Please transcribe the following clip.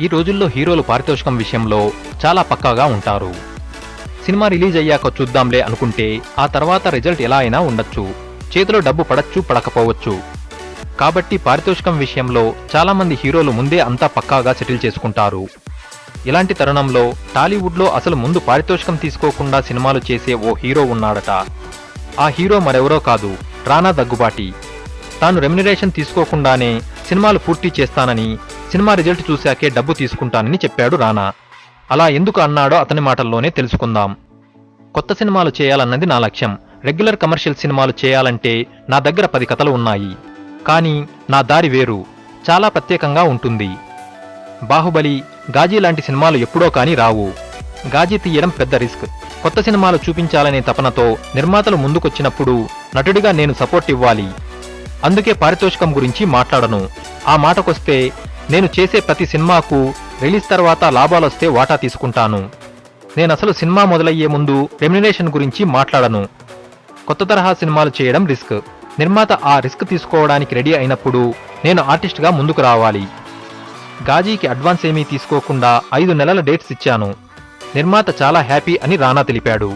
ఈ రోజుల్లో హీరోలు పారితోషికం విషయంలో చాలా పక్కాగా ఉంటారు. సినిమా రిలీజ్ అయ్యాక చూద్దాంలే అనుకుంటే ఆ తర్వాత రిజల్ట్ ఎలా అయినా ఉండొచ్చు, చేతిలో డబ్బు పడచ్చు పడకపోవచ్చు. కాబట్టి పారితోషికం విషయంలో చాలా మంది హీరోలు ముందే అంతా పక్కాగా సెటిల్ చేసుకుంటారు. ఇలాంటి తరుణంలో టాలీవుడ్లో అసలు ముందు పారితోషికం తీసుకోకుండా సినిమాలు చేసే ఓ హీరో ఉన్నాడట. ఆ హీరో మరెవరో కాదు, రానా దగ్గుబాటి. తాను రెమ్యునరేషన్ తీసుకోకుండానే సినిమాలు పూర్తి చేస్తానని, సినిమా రిజల్ట్ చూశాకే డబ్బు తీసుకుంటానని చెప్పాడు రానా. అలా ఎందుకు అన్నాడో అతని మాటల్లోనే తెలుసుకుందాం. కొత్త సినిమాలు చేయాలన్నది నా లక్ష్యం. రెగ్యులర్ కమర్షియల్ సినిమాలు చేయాలంటే నా దగ్గర 10 కథలు ఉన్నాయి. కానీ నా దారి వేరు, చాలా ప్రత్యేకంగా ఉంటుంది. బాహుబలి, గాజీ లాంటి సినిమాలు ఎప్పుడో కానీ రావు. గాజీ తీయడం పెద్ద రిస్క్. కొత్త సినిమాలు చూపించాలనే తపనతో నిర్మాతలు ముందుకొచ్చినప్పుడు నటుడిగా నేను సపోర్ట్ ఇవ్వాలి. అందుకే పారితోషికం గురించి మాట్లాడను. ఆ మాటకొస్తే నేను చేసే ప్రతి సినిమాకు రిలీజ్ తర్వాత లాభాలొస్తే వాటా తీసుకుంటాను. నేనసలు సినిమా మొదలయ్యే ముందు రెమ్యునరేషన్ గురించి మాట్లాడను. కొత్త తరహా సినిమాలు చేయడం రిస్క్. నిర్మాత ఆ రిస్క్ తీసుకోవడానికి రెడీ అయినప్పుడు నేను ఆర్టిస్ట్గా ముందుకు రావాలి. గాజీకి అడ్వాన్స్ ఏమీ తీసుకోకుండా 5 నెలల డేట్స్ ఇచ్చాను. నిర్మాత చాలా హ్యాపీ అని రానా తెలిపాడు.